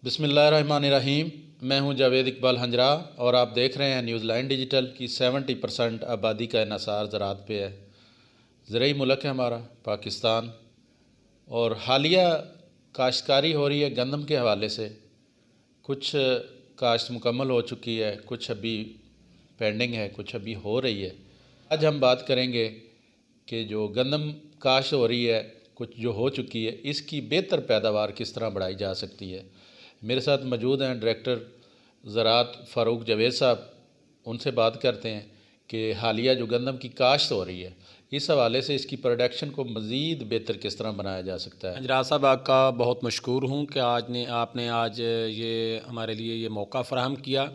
बिस्मिल्लाहिर्रहमानिर्रहीम। मैं हूं जावेद इकबाल हंजरा और आप देख रहे हैं न्यूज़ लाइन डिजिटल की 70% आबादी का इन्हसार ज़राअत पे है। ज़रूरी मुल्क है हमारा पाकिस्तान, और हालिया काश्तकारी हो रही है गंदम के हवाले से। कुछ काश्त मुकम्मल हो चुकी है, कुछ अभी पेंडिंग है, कुछ अभी हो रही है। आज हम बात करेंगे कि जो गंदम काश्त हो रही है, कुछ जो हो चुकी है, इसकी बेहतर पैदावार किस तरह बढ़ाई जा सकती है। मेरे साथ मौजूद हैं डायरेक्टर ज़राअत फ़ारूक जावेद साहब। उनसे बात करते हैं कि हालिया जो गंदम की काश्त हो रही है, इस हवाले से इसकी प्रोडक्शन को मज़ीद बेहतर किस तरह बनाया जा सकता है। हंजरा साहब, आपका बहुत मशकूर हूँ कि आपने आज ये हमारे लिए ये मौका फ़राहम किया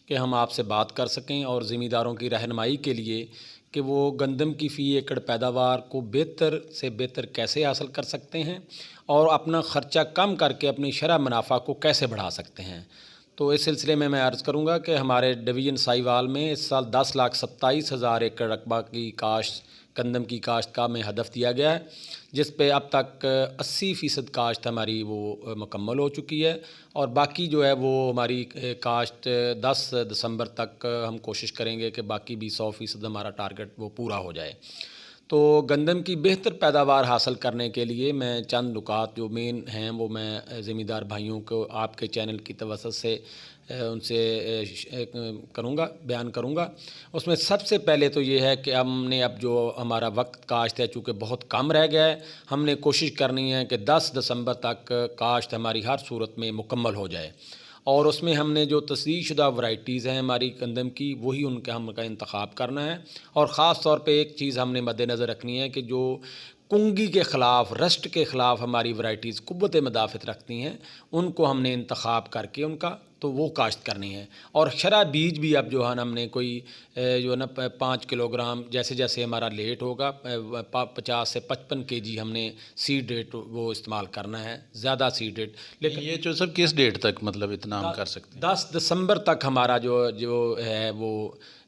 कि हम आपसे बात कर सकें और ज़मींदारों की रहनुमाई के लिए कि वो गंदम की फ़ी एकड़ पैदावार को बेहतर से बेहतर कैसे हासिल कर सकते हैं और अपना ख़र्चा कम करके अपनी शरह मुनाफा को कैसे बढ़ा सकते हैं। तो इस सिलसिले में मैं अर्ज़ करूँगा कि हमारे डिवीज़न साहिवाल में इस साल 10,27,000 एकड़ रकबा की काश्त गंदम की काश्त का में हदफ दिया गया है, जिस पे अब तक 80% काश्त हमारी वो मुकम्मल हो चुकी है और बाकी जो है वो हमारी काश्त 10 दिसंबर तक हम कोशिश करेंगे कि बाकी भी 100% हमारा टारगेट वो पूरा हो जाए। तो गंदम की बेहतर पैदावार हासिल करने के लिए मैं चंद नुकात जो मेन हैं वो मैं ज़मींदार भाइयों को आपके चैनल की तवज्जो से उनसे करूँगा, बयान करूँगा। उसमें सबसे पहले तो ये है कि हमने अब जो हमारा वक्त काश्त है चूँकि बहुत कम रह गया है, हमने कोशिश करनी है कि 10 दिसंबर तक काश्त हमारी हर सूरत में मुकम्मल हो जाए और उसमें हमने जो तस्दीक़शुदा वैराइटीज़ हैं हमारी गंदम की, वही उनका इंतख़ाब करना है। और ख़ास तौर पे एक चीज़ हमने मद्देनज़र रखनी है कि जो कुंगी के ख़िलाफ़, रस्ट के ख़िलाफ़ हमारी वैराइटीज़ क़ुव्वत मुदाफ़त रखती हैं, उनको हमने इंतख़ाब करके उनका तो वो काश्त करनी है। और शरह बीज भी अब जो है हमने कोई जो है ना 5 किलोग्राम, जैसे जैसे हमारा लेट होगा 50 से 55 केजी हमने सीड रेट वो इस्तेमाल करना है, ज़्यादा सीड रेट। लेकिन ये जो सब किस डेट तक मतलब इतना हम कर सकते हैं? 10 दिसंबर तक हमारा जो जो है वो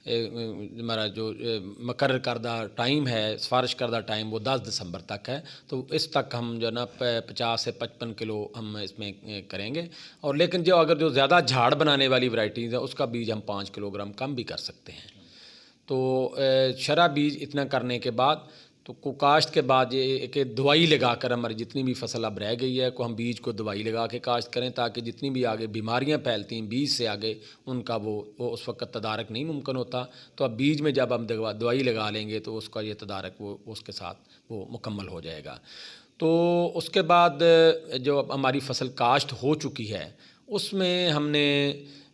हमारा जो मुकर्रर करदा टाइम है, सिफारिश करदा टाइम वो 10 दिसंबर तक है। तो इस तक हम जो है ना 50 से 55 किलो हम इसमें करेंगे। और लेकिन जो अगर जो ज़्यादा झाड़ बनाने वाली वैराइटीज़ है उसका बीज हम 5 किलोग्राम कम भी कर सकते हैं। तो शरह बीज इतना करने के बाद तो को काश्त के बाद ये कि दवाई लगाकर हमारी जितनी भी फसल अब रह गई है को हम बीज को दवाई लगा के काश्त करें, ताकि जितनी भी आगे बीमारियां फैलती हैं बीज से आगे उनका वो उस वक्त तदारक नहीं मुमकिन होता। तो अब बीज में जब हम दवाई लगा लेंगे तो उसका ये तदारक वो उसके साथ वो मुकम्मल हो जाएगा। तो उसके बाद जो हमारी फसल काश्त हो चुकी है उसमें हमने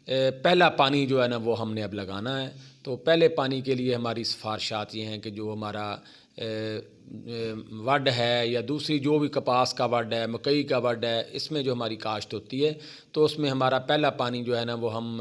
पहला पानी जो है ना वो हमने अब लगाना है। तो पहले पानी के लिए हमारी सिफारिशात ये हैं कि जो हमारा वड है या दूसरी जो भी कपास का वड है, मकई का वड है, इसमें जो हमारी काश्त होती है तो उसमें हमारा पहला पानी जो है ना वो हम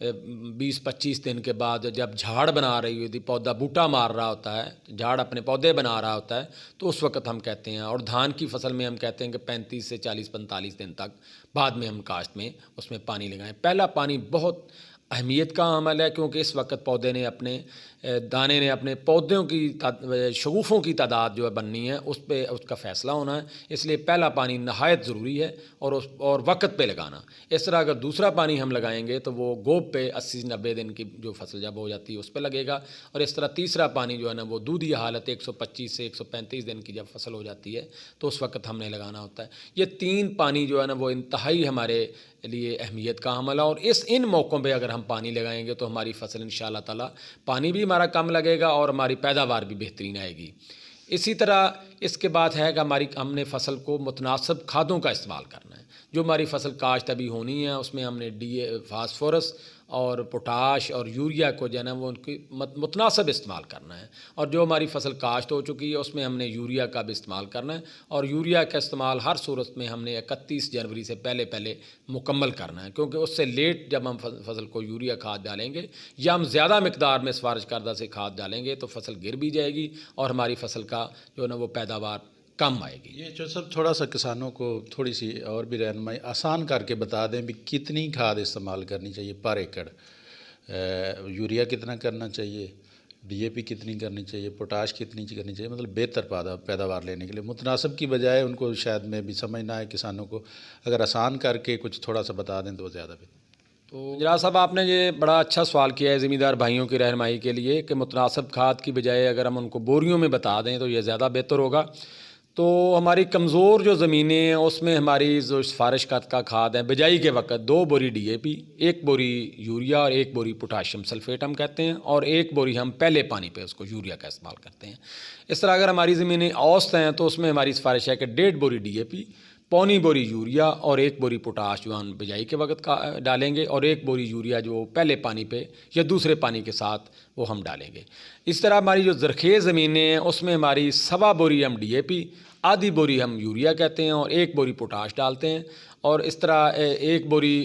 20-25 दिन के बाद जब झाड़ बना रही होती, पौधा बूटा मार रहा होता है, झाड़ अपने पौधे बना रहा होता है, तो उस वक्त हम कहते हैं। और धान की फसल में हम कहते हैं कि 35 से 40-45 दिन तक बाद में हम काश्त में उसमें पानी लगाएं। पहला पानी बहुत अहमियत का अमल है, क्योंकि इस वक्त पौधे ने अपने दाने ने अपने पौधों की शगुफ़ों की तादाद जो है बननी है, उस पे उसका फ़ैसला होना है। इसलिए पहला पानी नहायत ज़रूरी है और वक्त पे लगाना। इस तरह अगर दूसरा पानी हम लगाएंगे तो वो गोब पे 80-90 दिन की जो फसल जब हो जाती है उस पर लगेगा। और इस तरह तीसरा पानी जो है ना वो दूधी हालत 125 से 135 दिन की जब फसल हो जाती है तो उस वक्त हमने लगाना होता है। ये 3 पानी जो है ना वो इंतहाई हमारे लिए अहमियत का अमल है। और इन मौक़ों पे अगर हम पानी लगाएंगे तो हमारी फसल इंशाअल्लाह ताला पानी भी हमारा कम लगेगा और हमारी पैदावार भी बेहतरीन आएगी। इसी तरह इसके बाद है कि हमने फसल को मुतनासिब खादों का इस्तेमाल करना है। जो हमारी फसल काश्त अभी होनी है उसमें हमने फास्फोरस और पोटाश और यूरिया को जो है ना वो उनकी मुतनासिब इस्तेमाल करना है। और जो हमारी फसल काश्त हो चुकी है उसमें हमने यूरिया का भी इस्तेमाल करना है। और यूरिया का इस्तेमाल हर सूरत में हमने 31 जनवरी से पहले पहले मुकम्मल करना है, क्योंकि उससे लेट जब हम फसल को यूरिया खाद डालेंगे या हम ज़्यादा मिकदार में सिफारिश करदा से खाद डालेंगे तो फसल गिर भी जाएगी और हमारी फसल का जो है ना वो पैदावार कम आएगी। ये जो सब थोड़ा सा किसानों को थोड़ी सी और भी रहनुमाई आसान करके बता दें भी कितनी खाद इस्तेमाल करनी चाहिए पर एकड़, यूरिया कितना करना चाहिए, डीएपी कितनी करनी चाहिए, पोटाश कितनी करनी चाहिए, मतलब बेहतर पैदावार लेने के लिए मुतनासिब की बजाय उनको शायद में भी समझ ना आए किसानों को, अगर आसान करके कुछ थोड़ा सा बता दें तो ज़्यादा बेहतर। तो जनाब साहब आपने ये बड़ा अच्छा सवाल किया है ज़मींदार भाइयों की रहनुमाई के लिए कि मुतनासिब खाद की बजाय अगर हम उनको बोरियों में बता दें तो ये ज़्यादा बेहतर होगा। तो हमारी कमज़ोर जो ज़मीनें हैं उसमें हमारी जो सिफारिश का खाद है बिजाई के वक्त 2 बोरी डीएपी, 1 बोरी यूरिया और 1 बोरी पोटाशियम सल्फेट हम कहते हैं, और 1 बोरी हम पहले पानी पे उसको यूरिया का इस्तेमाल करते हैं। इस तरह अगर हमारी ज़मीनें औसत हैं तो उसमें हमारी सिफारिश है कि 1.5 बोरी डीएपी, पौनी बोरी यूरिया और 1 बोरी पोटाश जो हम बिजाई के वक्त का डालेंगे, और 1 बोरी यूरिया जो पहले पानी पे या दूसरे पानी के साथ वो हम डालेंगे। इस तरह हमारी जो ज़रख़ेज़ ज़मीनें हैं उसमें हमारी 1.25 बोरी हम डीएपी, आधी बोरी हम यूरिया कहते हैं और 1 बोरी पोटाश डालते हैं, और इस तरह 1 बोरी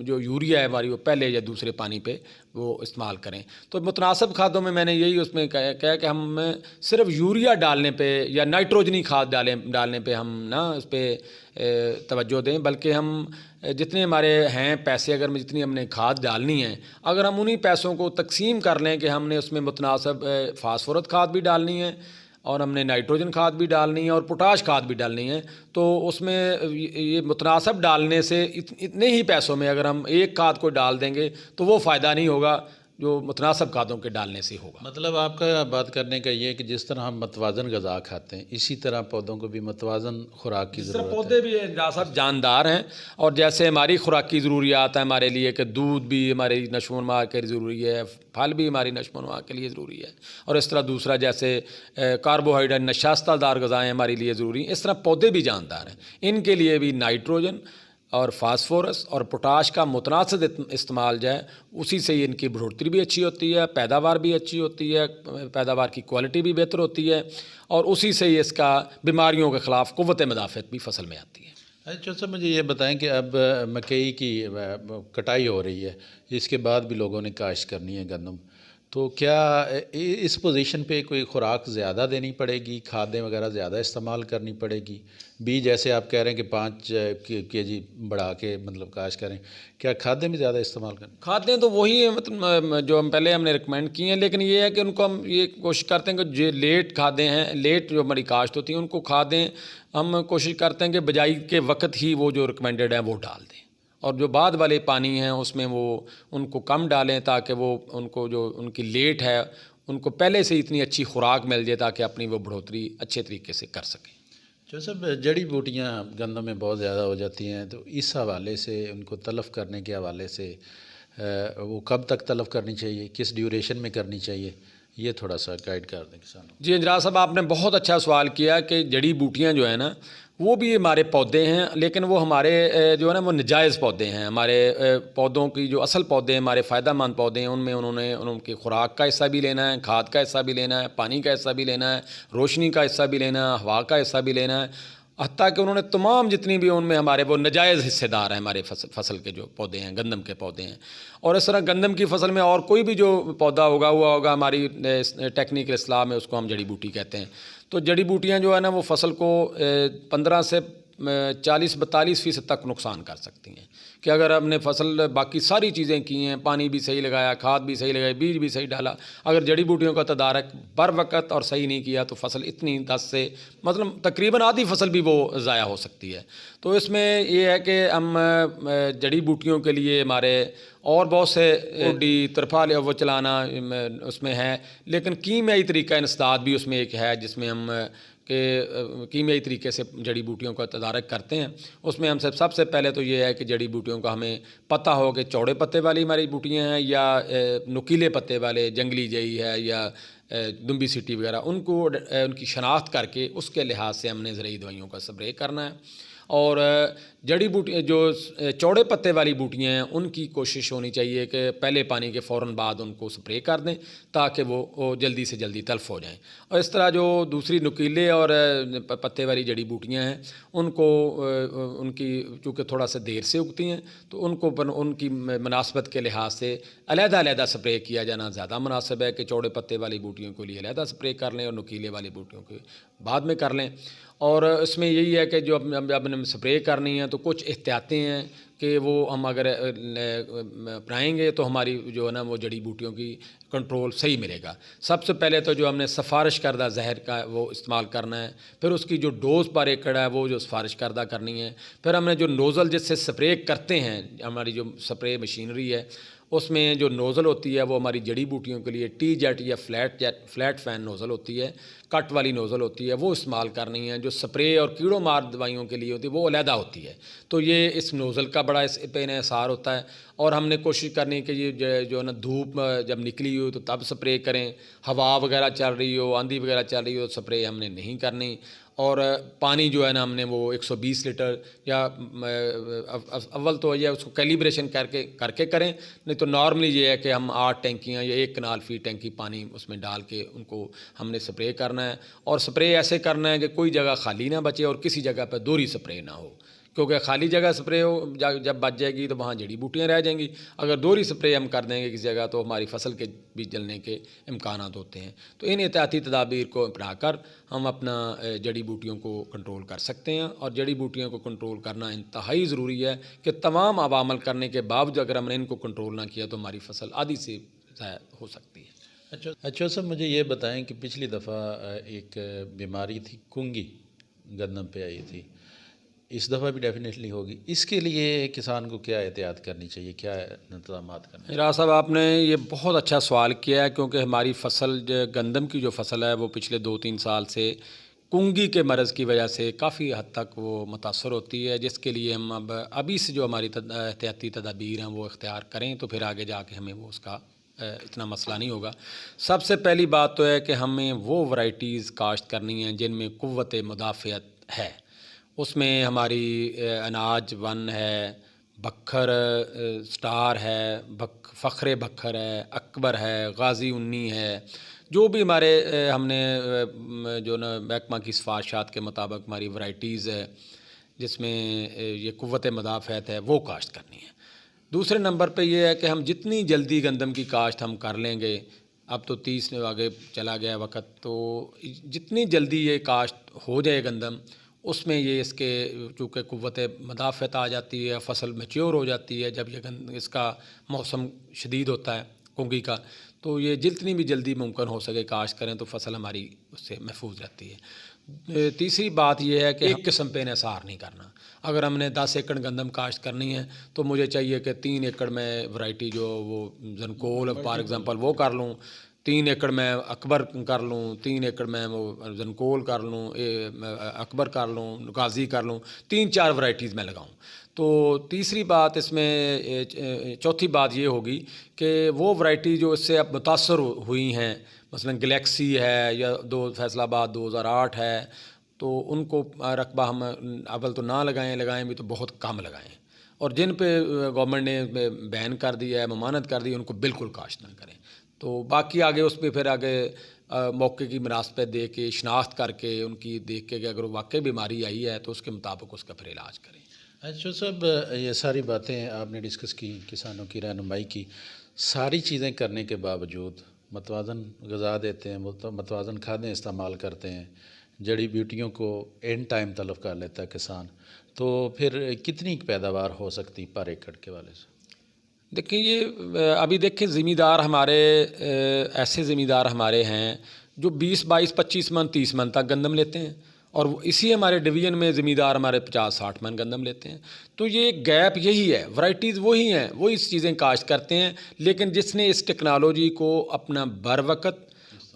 जो यूरिया है हमारी वो पहले या दूसरे पानी पे वो इस्तेमाल करें। तो मुतनासिब खादों में मैंने यही उसमें कहा कि हम सिर्फ यूरिया डालने पे या नाइट्रोजनी खाद डालने पे हम ना उस पर तवज्जो दें, बल्कि हम जितने हमारे हैं पैसे, अगर जितनी हमने खाद डालनी है, अगर हम उन्हीं पैसों को तकसीम कर लें कि हमने उसमें मुतनासिब फास्फोरस खाद भी डालनी है और हमने नाइट्रोजन खाद भी डालनी है और पोटाश खाद भी डालनी है, तो उसमें ये मुतनासिब डालने से इतने ही पैसों में अगर हम एक खाद को डाल देंगे तो वो फ़ायदा नहीं होगा जो मुतनासिब खादों के डालने से होगा। मतलब आपका बात करने का ये है कि जिस तरह हम मतवाज़न ग़िज़ा खाते हैं इसी तरह पौधों को भी मतवाज़न खुराक की ज़रूरत है। पौधे भी सब जानदार हैं, और जैसे हमारी खुराक की ज़रूरियात है हमारे लिए कि दूध भी हमारी नशोनुमा के लिए ज़रूरी है, फल भी हमारी नशोनुमा के लिए ज़रूरी है, और इस तरह दूसरा जैसे कार्बोहाइड्रेट नशास्तदार ग़िज़ाएँ हमारे लिए ज़रूरी हैं, इस तरह पौधे भी जानदार हैं। इनके लिए भी नाइट्रोजन और फास्फोरस और पोटाश का मुतनासिब इस्तेमाल जाए, उसी से इनकी बढ़ोतरी भी अच्छी होती है, पैदावार भी अच्छी होती है, पैदावार की क्वालिटी भी बेहतर होती है, और उसी से ही इसका बीमारियों के ख़िलाफ़ क़ुव्वत मुदाफ़अत भी फसल में आती है। अच्छा सर, मुझे ये बताएं कि अब मकई की कटाई हो रही है, इसके बाद भी लोगों ने काश्त करनी है गंदम, तो क्या इस पोजीशन पे कोई खुराक ज़्यादा देनी पड़ेगी, खादें वगैरह ज़्यादा इस्तेमाल करनी पड़ेगी? बीज जैसे आप कह रहे हैं कि 5 केजी बढ़ा के मतलब काश्त करें, क्या खादें भी ज़्यादा इस्तेमाल करें? खादें तो वही है मतलब जो हम पहले हमने रिकमेंड की हैं, लेकिन ये है कि उनको हम ये कोशिश करते हैं कि जो लेट खादें हैं, लेट जो हमारी काश्त होती हैं, उनको खादें हम कोशिश करते हैं कि बिजाई के वक्त ही वो जो रिकमेंडेड है वो डाल दें, और जो बाद वाले पानी हैं उसमें वो उनको कम डालें, ताकि वो उनको जो उनकी लेट है उनको पहले से इतनी अच्छी खुराक मिल जाए ताकि अपनी वो बढ़ोतरी अच्छे तरीके से कर सकें। जो सब जड़ी बूटियाँ गंदम में बहुत ज़्यादा हो जाती हैं, तो इस हवाले से उनको तलफ़ करने के हवाले से वो कब तक तलफ़ करनी चाहिए, किस ड्यूरेशन में करनी चाहिए, ये थोड़ा सा गाइड कर दें किसानों। जी अंजरा साहब, आपने बहुत अच्छा सवाल किया कि जड़ी बूटियाँ जो है ना वो भी हमारे पौधे हैं, लेकिन वो हमारे जो है ना वो नाजायज़ पौधे हैं। हमारे पौधों की जो असल पौधे हैं, हमारे फ़ायदेमंद पौधे हैं, उनमें उन्होंने उनकी खुराक का हिस्सा भी लेना है, खाद का हिस्सा भी लेना है, पानी का हिस्सा भी लेना है, रोशनी का हिस्सा भी लेना है, हवा का हिस्सा भी लेना है, हत्ता कि उन्होंने तमाम जितनी भी उनमें हमारे वो नाजायज़ हिस्सेदार हैं हमारे फसल के जो पौधे हैं, गंदम के पौधे हैं। और इस तरह गंदम की फसल में और कोई भी जो पौधा उगा हुआ होगा, हमारी टेक्निकल इस्लाह में उसको हम जड़ी बूटी कहते हैं। तो जड़ी बूटियाँ जो है ना वो फसल को 15 से 40-42% तक नुकसान कर सकती हैं, कि अगर हमने फसल बाकी सारी चीज़ें की हैं, पानी भी सही लगाया, खाद भी सही लगाई, बीज भी सही डाला, अगर जड़ी बूटियों का तदारक बर वक़्त और सही नहीं किया तो फसल इतनी 10 से मतलब तकरीबन आधी फसल भी वो ज़ाया हो सकती है। तो इसमें ये है कि हम जड़ी बूटियों के लिए हमारे और बहुत से उड्डी तरफाल वो चलाना उसमें है, लेकिन कीमियाई तरीका इंसदाद भी उसमें एक है जिसमें हम कि कीमियाई तरीके से जड़ी बूटियों का तदारक करते हैं। उसमें हम सबसे पहले तो ये है कि जड़ी बूटियों का हमें पता हो कि चौड़े पत्ते वाली हमारी बूटियाँ हैं या नुकीले पत्ते वाले जंगली जई है या दुम्बी सीटी वगैरह, उनको उनकी शनाख्त करके उसके लिहाज से हमने ज़रूरी दवाइयों का स्प्रे करना है। और जड़ी बूटी जो चौड़े पत्ते वाली बूटियाँ हैं उनकी कोशिश होनी चाहिए कि पहले पानी के फ़ौरन बाद उनको स्प्रे कर दें ताकि वो जल्दी से जल्दी तल्फ़ हो जाएं। और इस तरह जो दूसरी नुकीले और पत्ते वाली जड़ी बूटियाँ हैं उनको उनकी चूँकि थोड़ा सा देर से उगती हैं तो उनको उनकी मुनासबत के लिहाज से अलग-अलग स्प्रे किया जाना ज़्यादा मुनासिब है कि चौड़े पत्ते वाली बूटियों के लिए अलग स्प्रे कर लें और नुकीले वाली बूटियों के बाद में कर लें। और इसमें यही है कि जो अब हमने स्प्रे करनी है तो कुछ एहतियातें हैं कि वो हम अगर अपनाएंगे तो हमारी जो है ना वो जड़ी बूटियों की कंट्रोल सही मिलेगा। सबसे पहले तो जो हमने सिफारिश करदा जहर का वो इस्तेमाल करना है, फिर उसकी जो डोज़ पर एकड़ है वो जो सिफारिश करदा करनी है, फिर हमने जो नोज़ल जिससे स्प्रे करते हैं, हमारी जो स्प्रे मशीनरी है उसमें जो नोज़ल होती है वो हमारी जड़ी बूटियों के लिए टी जेट या फ्लैट फ़ैन नोज़ल होती है, कट वाली नोज़ल होती है, वो इस्तेमाल करनी है। जो स्प्रे और कीड़ों मार दवाइयों के लिए होती है वो अलहदा होती है। तो ये इस नोज़ल का बड़ा इस पे इन्हिसार होता है। और हमने कोशिश करनी है कि ये जो है ना धूप जब निकली हो तो तब स्प्रे करें, हवा वगैरह चल रही हो, आंधी वगैरह चल रही हो तो स्प्रे हमने नहीं करनी। और पानी जो है ना हमने वो 120 लीटर या अव्वल तो यह उसको कैलिब्रेशन करके करें, नहीं तो नॉर्मली ये है कि हम 8 टैंकियाँ या 1 कनाल फी टैंकी पानी उसमें डाल के उनको हमने स्प्रे करना है। और स्प्रे ऐसे करना है कि कोई जगह खाली ना बचे और किसी जगह पर दोहरी स्प्रे ना हो, क्योंकि खाली जगह स्प्रे हो जब बच जाएगी तो वहाँ जड़ी बूटियाँ रह जाएंगी। अगर दोहरी स्प्रे हम कर देंगे किसी जगह तो हमारी फसल के भी जलने के इम्कानात होते हैं। तो इन एहतियाती तदाबीर को अपनाकर हम अपना जड़ी बूटियों को कंट्रोल कर सकते हैं। और जड़ी बूटियों को कंट्रोल करना इंतहाई ज़रूरी है कि तमाम अवामल करने के बावजूद अगर हमने इनको कंट्रोल ना किया तो हमारी फसल आधी से ज़ाया हो सकती है। अच्छा सर, मुझे ये बताएं कि पिछली दफ़ा एक बीमारी थी कुंगी गंदम पे आई थी, इस दफ़ा भी डेफिनेटली होगी। इसके लिए किसान को क्या एहतियात करनी चाहिए, क्या इंतज़ामात करने चाहिए? राज साहब, आपने ये बहुत अच्छा सवाल किया है, क्योंकि हमारी फसल गंदम की जो फसल है वो पिछले 2-3 साल से कुंगी के मरज़ की वजह से काफ़ी हद तक वो मुतासर होती है, जिसके लिए हम अब अभी से जो हमारी एहतियाती तदाबीर हैं वो इख्तियार करें तो फिर आगे जाके हमें वो उसका इतना मसला नहीं होगा। सबसे पहली बात तो है कि हमें वो वैराइटीज़ काश्त करनी हैं जिनमें क़ुव्वत मुदाफ़ियत है। उसमें हमारी अनाज वन है, बख्खर स्टार है, फ़ख्रे बख्खर है, अकबर है, गाज़ी उन्नी है, जो भी हमारे हमने जो ना महकमा की सिफारिशात के मुताबिक हमारी वैराइटीज़ है जिसमें ये क़ुव्वत मुदाफ़अत है वो काश्त करनी है। दूसरे नंबर पे ये है कि हम जितनी जल्दी गंदम की काश्त हम कर लेंगे, अब तो 30 में आगे चला गया वक्त, तो जितनी जल्दी ये काश्त हो जाए गंदम, उसमें ये इसके चूँकि क़ुव्वत मुदाफ़अत आ जाती है, फसल मैच्योर हो जाती है। जब ये इसका मौसम शदीद होता है कुंगी का, तो ये जितनी भी जल्दी मुमकिन हो सके काश्त करें तो फसल हमारी उससे महफूज रहती है। तीसरी बात यह है कि एक किस्म पे इन्हिसार नहीं करना। अगर हमने 10 एकड़ गंदम काश्त करनी है तो मुझे चाहिए कि 3 एकड़ में वैरायटी जो वो जनकोल फॉर एग्ज़ाम्पल वो कर लूँ, 3 एकड़ में अकबर कर लूँ, 3 एकड़ में वो जनकोल कर लूँ, अकबर कर लूँ, गाज़ी कर लूँ, 3-4 वैराइटीज़ में लगाऊँ। तो तीसरी बात इसमें चौथी बात ये होगी कि वो वैरायटी जो इससे अब मुतासर हुई हैं, मसलन गैलेक्सी है या फैसलाबाद 2008 है, तो उनको रकबा हम अव्वल तो ना लगाएं भी तो बहुत कम लगाएं। और जिन पे गवर्नमेंट ने बैन कर दिया है, ममानत कर दी है, उनको बिल्कुल काश्त ना करें। तो बाकी आगे उस पर फिर आगे मौके की मुनासबत दे के शनाख्त करके उनकी देख के कि अगर वाकई बीमारी आई है तो उसके मुताबिक उसका फिर इलाज करें। अच्छा साहब, ये सारी बातें आपने डिस्कस की, किसानों की रहनुमाई की, सारी चीज़ें करने के बावजूद मतवाज़न ग़िज़ा देते हैं, मतवाज़न खादें इस्तेमाल करते हैं, जड़ी बूटियों को एंड टाइम तलब कर लेता है किसान, तो फिर कितनी पैदावार हो सकती पर एकड़ के वाले से? देखिए, ये अभी देखिए ज़मींदार हमारे ऐसे ज़मींदार हमारे हैं जो 20-22-25 मन 30 मन तक गंदम लेते हैं, और इसी हमारे डिवीज़न में ज़मींदार हमारे 50-60 मन गंदम लेते हैं। तो ये गैप यही है, वैराइटीज़ वही हैं, वही इस चीज़ें काश्त करते हैं, लेकिन जिसने इस टेक्नोलॉजी को अपना बर वक़्त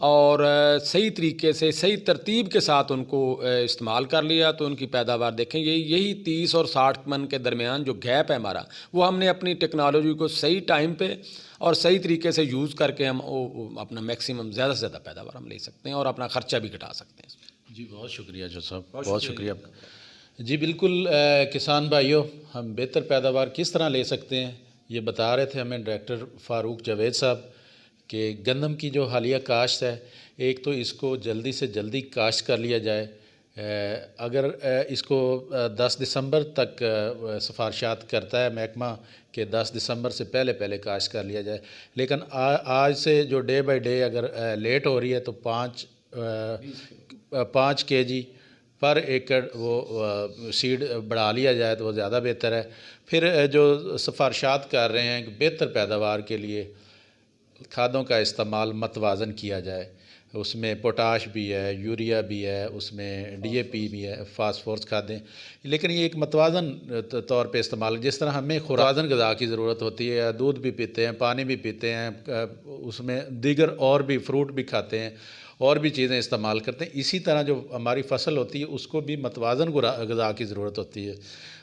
और सही तरीके से सही तरतीब के साथ उनको इस्तेमाल कर लिया तो उनकी पैदावार देखें। यही 30 और 60 मन के दरमियान जो गैप है हमारा, वो हमने अपनी टेक्नोलॉजी को सही टाइम पे और सही तरीके से यूज़ करके हम अपना मैक्सिमम ज़्यादा से ज़्यादा पैदावार हम ले सकते हैं और अपना ख़र्चा भी घटा सकते हैं। जी बहुत शुक्रिया जो साहब, बहुत शुक्रिया। जी बिल्कुल, किसान भाइयों, हम बेहतर पैदावार किस तरह ले सकते हैं ये बता रहे थे हमें डायरेक्टर फ़ारूक जावेद साहब कि गंदम की जो हालिया काश्त है, एक तो इसको जल्दी से जल्दी काश्त कर लिया जाए। अगर इसको 10 दिसंबर तक सिफारिशात करता है महकमा कि 10 दिसंबर से पहले पहले काश्त कर लिया जाए, लेकिन आज से जो डे बाय डे अगर लेट हो रही है तो 5 kg पर एकड़ वो सीड बढ़ा लिया जाए तो वो ज़्यादा बेहतर है। फिर जो सिफारिशात कर रहे हैं कि बेहतर पैदावार के लिए खादों का इस्तेमाल मतवाज़न किया जाए, उसमें पोटाश भी है, यूरिया भी है, उसमें डीएपी भी है, फास्फोरस खादें, लेकिन ये एक मतवाज़न तौर पे इस्तेमाल, जिस तरह हमें खुराज़न ग़िज़ा की ज़रूरत होती है, दूध भी पीते हैं, पानी भी पीते हैं, उसमें दीगर और भी फ्रूट भी खाते हैं और भी चीज़ें इस्तेमाल करते हैं, इसी तरह जो हमारी फसल होती है उसको भी मतवाज़न ग़िज़ा की ज़रूरत होती है।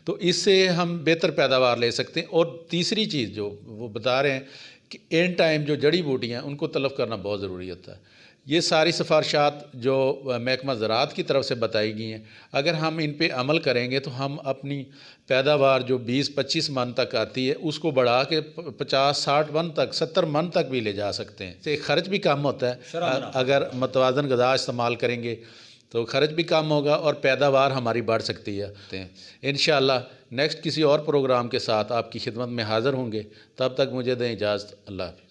तो इससे हम बेहतर पैदावार ले सकते हैं। और तीसरी चीज़ जो वो बता रहे हैं कि एंड टाइम जो जड़ी बूटियाँ उनको तलब करना बहुत ज़रूरी होता है। ये सारी सिफारिशात जो महकमा ज़राअत की तरफ से बताई गई हैं, अगर हम इन पे अमल करेंगे तो हम अपनी पैदावार जो 20-25 मन तक आती है उसको बढ़ा के 50-60 मन तक, 70 मन तक भी ले जा सकते हैं। इससे ख़र्च भी कम होता है, अगर मतवाज़न ग़िज़ा इस्तेमाल करेंगे तो ख़र्च भी कम होगा और पैदावार हमारी बढ़ सकती है। इंशाअल्लाह नेक्स्ट किसी और प्रोग्राम के साथ आपकी खिदमत में हाज़िर होंगे। तब तक मुझे दें इजाज़त। अल्लाह हाफ़िज़।